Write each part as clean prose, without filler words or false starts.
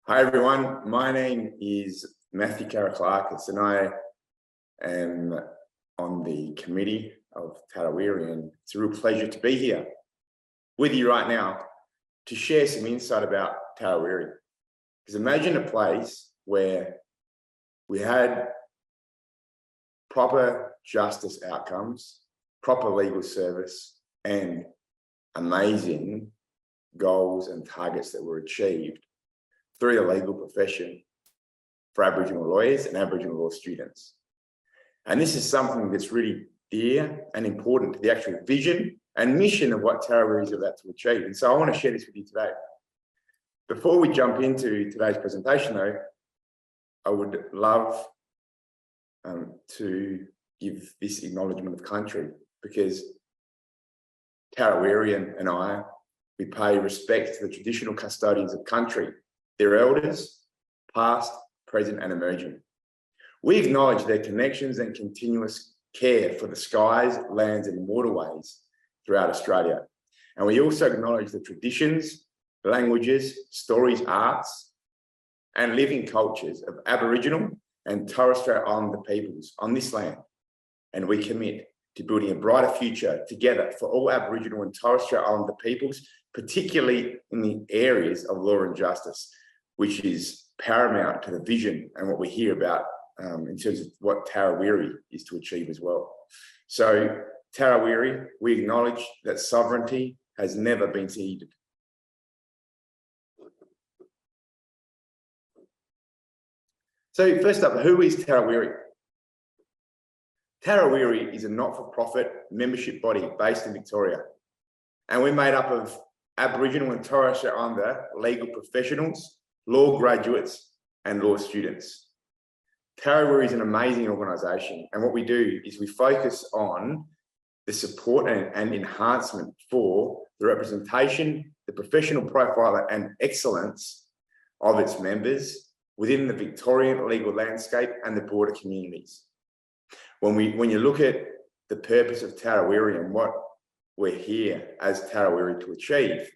Hi everyone, my name is Matthew Karaklarkis and I am on the committee of Tarwirri, and it's a real pleasure to be here with you right now to share some insight about Tarwirri. Because imagine a place where we had proper justice outcomes, proper legal service, and amazing goals and targets that were achieved through the legal profession for Aboriginal lawyers and Aboriginal law students. And this is something that's really dear and important to the actual vision and mission of what Tarwirri is about to achieve. And so I want to share this with you today. Before we jump into today's presentation though, I would love to give this acknowledgement of country, because Tarwirri and I, we pay respect to the traditional custodians of country, their elders, past, present, and emerging. We acknowledge their connections and continuous care for the skies, lands, and waterways throughout Australia. And we also acknowledge the traditions, languages, stories, arts, and living cultures of Aboriginal and Torres Strait Islander peoples on this land. And we commit to building a brighter future together for all Aboriginal and Torres Strait Islander peoples, particularly in the areas of law and justice, which is paramount to the vision and what we hear about in terms of what Tarwirri is to achieve as well. So Tarwirri, we acknowledge that sovereignty has never been ceded. So first up, who is Tarwirri? Tarwirri is a not-for-profit membership body based in Victoria, and we're made up of Aboriginal and Torres Strait Islander legal professionals, law graduates, and law students. Tarwirri is an amazing organisation, and what we do is we focus on the support and enhancement for the representation, the professional profile and excellence of its members within the Victorian legal landscape and the broader communities. When you look at the purpose of Tarwirri and what we're here as Tarwirri to achieve,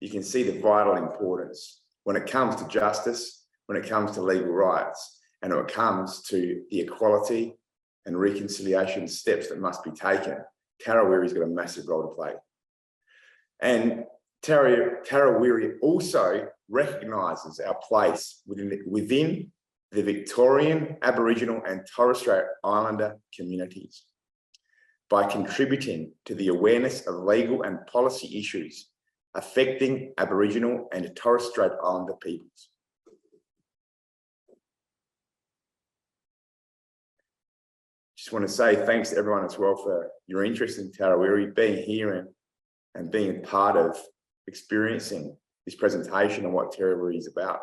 you can see the vital importance when it comes to justice, when it comes to legal rights, and when it comes to the equality and reconciliation steps that must be taken. Tarwirri's got a massive role to play. And Tarwirri also recognises our place within the Victorian, Aboriginal and Torres Strait Islander communities by contributing to the awareness of legal and policy issues affecting Aboriginal and Torres Strait Islander peoples. Just want to say thanks to everyone as well for your interest in Tarwirri, being here and being a part of experiencing this presentation and what Tarwirri is about.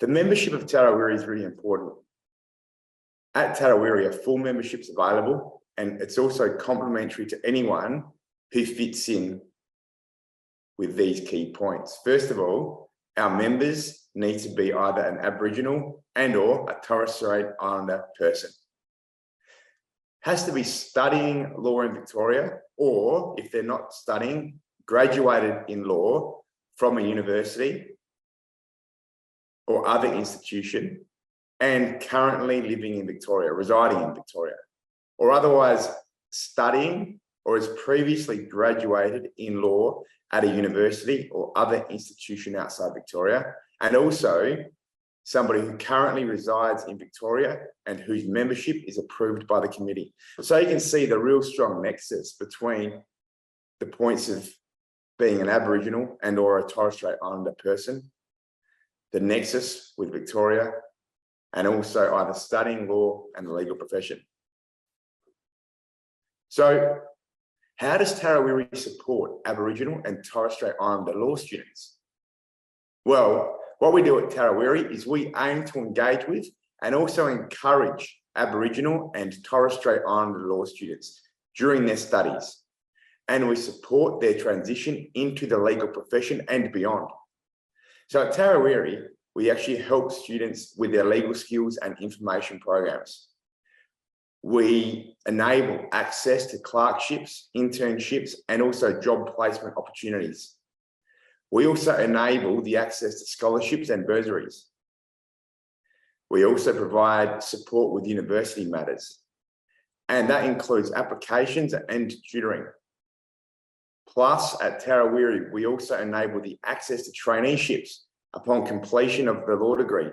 The membership of Tarwirri is really important. At Tarwirri, a full membership is available, and it's also complementary to anyone who fits in with these key points. First of all, our members need to be either an Aboriginal and or a Torres Strait Islander person. Has to be studying law in Victoria, or if they're not studying, graduated in law from a university or other institution and currently living in Victoria, residing in Victoria, or otherwise studying or has previously graduated in law at a university or other institution outside Victoria, and also somebody who currently resides in Victoria and whose membership is approved by the committee. So you can see the real strong nexus between the points of being an Aboriginal and or a Torres Strait Islander person, the nexus with Victoria, and also either studying law and the legal profession. So how does Tarwirri support Aboriginal and Torres Strait Islander law students? Well, what we do at Tarwirri is we aim to engage with and also encourage Aboriginal and Torres Strait Islander law students during their studies, and we support their transition into the legal profession and beyond. So at Tarwirri, we actually help students with their legal skills and information programs. We enable access to clerkships, internships, and also job placement opportunities. We also enable the access to scholarships and bursaries. We also provide support with university matters, and that includes applications and tutoring. Plus, at Tarwirri, we also enable the access to traineeships upon completion of the law degree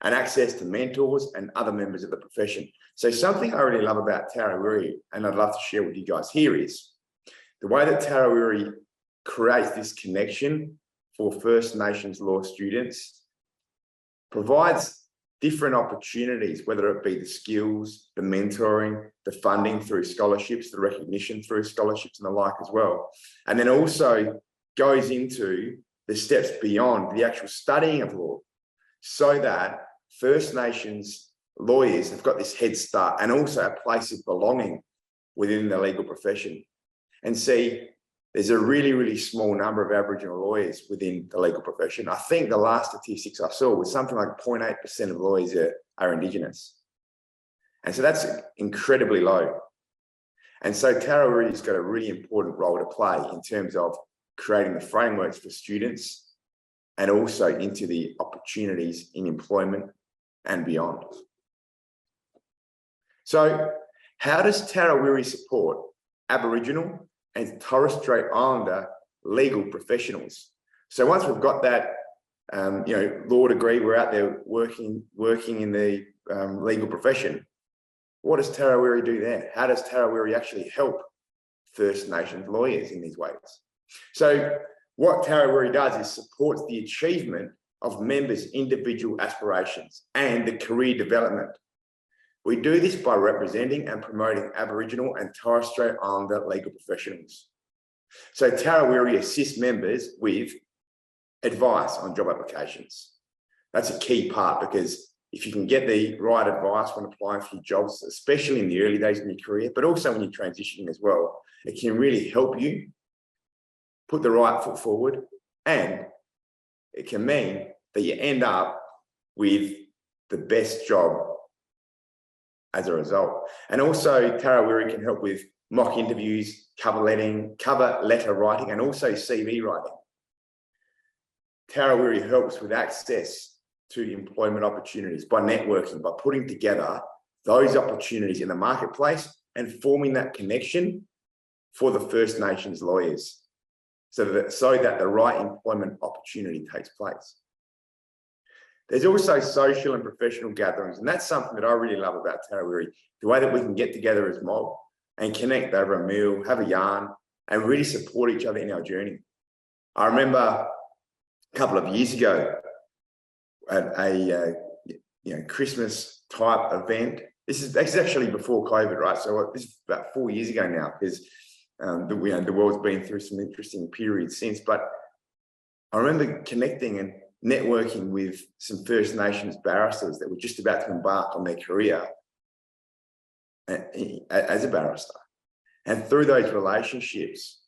and access to mentors and other members of the profession. So something I really love about Tarwirri, and I'd love to share with you guys here, is the way that Tarwirri creates this connection for First Nations law students, provides different opportunities, whether it be the skills, the mentoring, the funding through scholarships, the recognition through scholarships and the like as well. And then also goes into the steps beyond the actual studying of law, so that First Nations lawyers have got this head start and also a place of belonging within the legal profession. And see, there's a really, really small number of Aboriginal lawyers within the legal profession. I think the last statistics I saw was something like 0.8% of lawyers are Indigenous. And so that's incredibly low. And so Tarwirri's got a really important role to play in terms of creating the frameworks for students and also into the opportunities in employment and beyond. So how does Tarwirri support Aboriginal and Torres Strait Islander legal professionals? So once we've got that, law degree, we're out there working in the legal profession. What does Tarwirri do there? How does Tarwirri actually help First Nations lawyers in these ways? So what Tarwirri does is supports the achievement of members' individual aspirations and the career development. We do this by representing and promoting Aboriginal and Torres Strait Islander legal professionals. So Tarwirri assists members with advice on job applications. That's a key part, because if you can get the right advice when applying for your jobs, especially in the early days of your career, but also when you're transitioning as well, it can really help you put the right foot forward, and it can mean that you end up with the best job as a result. And also Tarwirri can help with mock interviews, cover letter writing, and also CV writing. Tarwirri helps with access to employment opportunities by networking, by putting together those opportunities in the marketplace and forming that connection for the First Nations lawyers, so that the right employment opportunity takes place. There's also social and professional gatherings, and that's something that I really love about Tarwirri, the way that we can get together as mob and connect over a meal, have a yarn, and really support each other in our journey. I remember a couple of years ago at a Christmas type event. This is actually before COVID, right? So this is about 4 years ago now, because the world's been through some interesting periods since. But I remember connecting and networking with some First Nations barristers that were just about to embark on their career as a barrister. And through those relationships,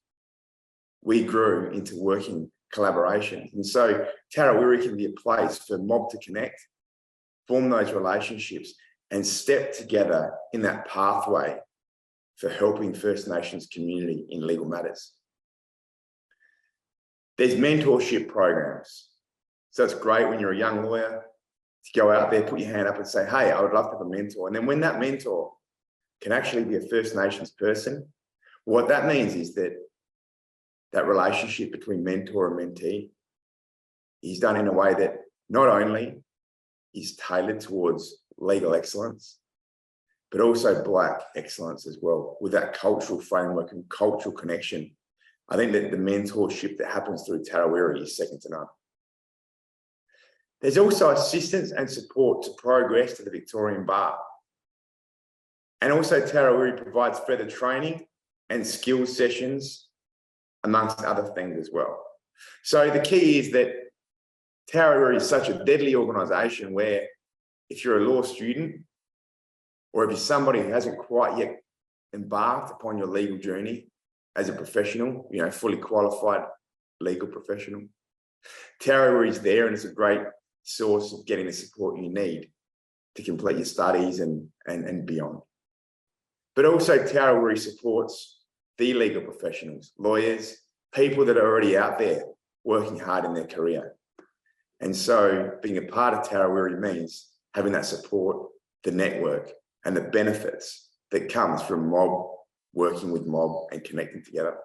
we grew into working collaborations. And so Tarwirri can be a place for mob to connect, form those relationships, and step together in that pathway for helping First Nations community in legal matters. There's mentorship programs. So it's great when you're a young lawyer to go out there, put your hand up and say, hey, I would love to have a mentor. And then when that mentor can actually be a First Nations person, what that means is that that relationship between mentor and mentee is done in a way that not only is tailored towards legal excellence, but also Black excellence as well, with that cultural framework and cultural connection. I think that the mentorship that happens through Tarwirri is second to none. There's also assistance and support to progress to the Victorian Bar. And also Tarwirri provides further training and skills sessions, amongst other things as well. So the key is that Tarwirri is such a deadly organisation where if you're a law student, or if you're somebody who hasn't quite yet embarked upon your legal journey as a professional, fully qualified legal professional, Tarwirri is there, and it's a great source of getting the support you need to complete your studies and beyond. But also Tarwirri supports the legal professionals, lawyers, people that are already out there working hard in their career. And so being a part of Tarwirri means having that support, the network, and the benefits that comes from mob, working with mob and connecting together.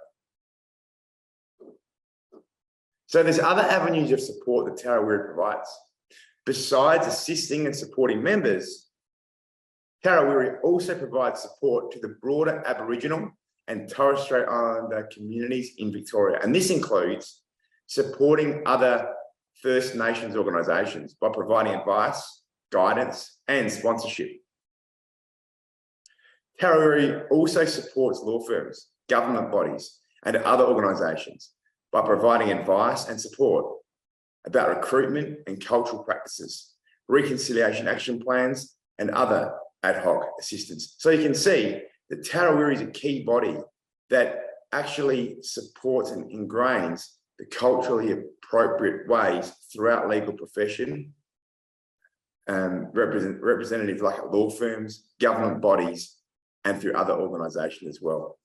So there's other avenues of support that Tarwirri provides. Besides assisting and supporting members, Tarwirri also provides support to the broader Aboriginal and Torres Strait Islander communities in Victoria. And this includes supporting other First Nations organisations by providing advice, guidance, and sponsorship. Tarwirri also supports law firms, government bodies, and other organisations by providing advice and support about recruitment and cultural practices, reconciliation action plans, and other ad hoc assistance. So you can see that Tarwirri is a key body that actually supports and ingrains the culturally appropriate ways throughout legal profession, representatives like law firms, government bodies, and through other organisations as well.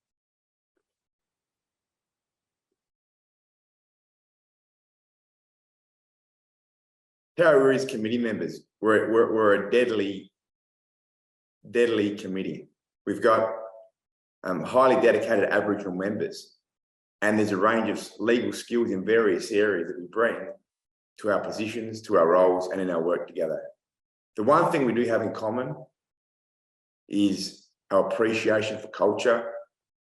Tarwirri's committee members, we're a deadly committee. We've got highly dedicated Aboriginal members, and there's a range of legal skills in various areas that we bring to our positions, to our roles, and in our work together. The one thing we do have in common is our appreciation for culture,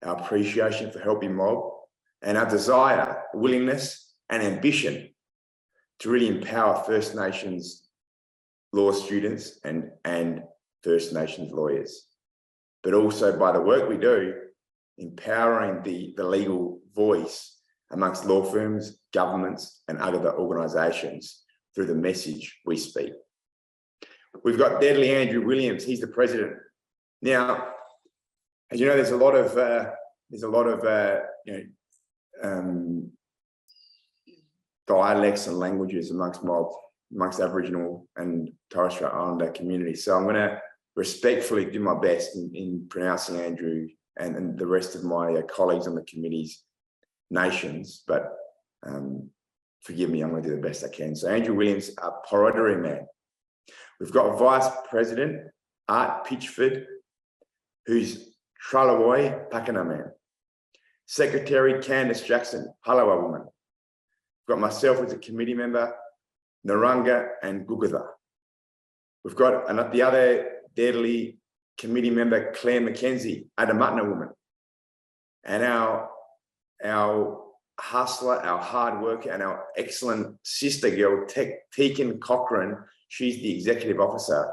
our appreciation for helping mob, and our desire, willingness, and ambition to really empower First Nations law students and First Nations lawyers. But also by the work we do, empowering the legal voice amongst law firms, governments, and other organisations through the message we speak. We've got Deadly Andrew Williams, he's the president. Now, as you know, there's a lot of dialects and languages amongst Aboriginal and Torres Strait Islander communities. So I'm going to respectfully do my best in pronouncing Andrew and the rest of my colleagues on the committee's nations, but forgive me, I'm going to do the best I can. So Andrew Williams, a Tarwirri man. We've got Vice President Art Pitchford, who's Tralawoi Pakana man. Secretary Candice Jackson, Halawa woman. We've got myself as a committee member, Naranga and Gugatha. We've got the other deadly committee member, Claire McKenzie, Adamatna woman. And our hustler, our hard worker, and our excellent sister girl, Tegan Cochrane, she's the executive officer,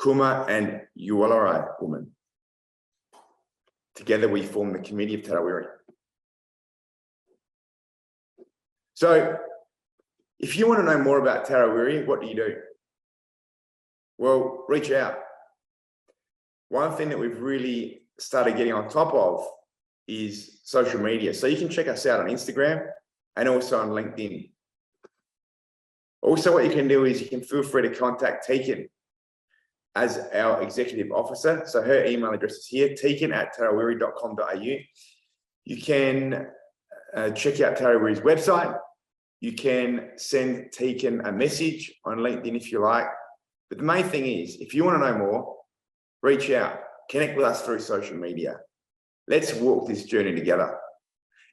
Kuma and Uwalarai woman. Together we form the Committee of Tarwirri. So if you want to know more about Tarwirri, what do? Well, reach out. One thing that we've really started getting on top of is social media. So you can check us out on Instagram and also on LinkedIn. Also, what you can do is you can feel free to contact Tegan as our executive officer. So her email address is here, tegan@tarwirri.com.au. You can check out Tarwirri's website. You can send Tegan a message on LinkedIn if you like. But the main thing is, if you want to know more, reach out, connect with us through social media. Let's walk this journey together.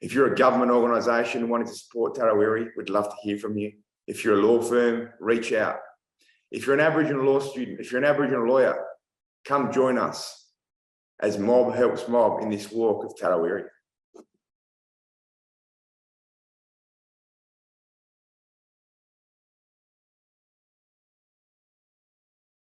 If you're a government organisation wanting to support Tarwirri, we'd love to hear from you. If you're a law firm, reach out. If you're an Aboriginal law student, if you're an Aboriginal lawyer, come join us as mob helps mob in this walk of Tarwirri.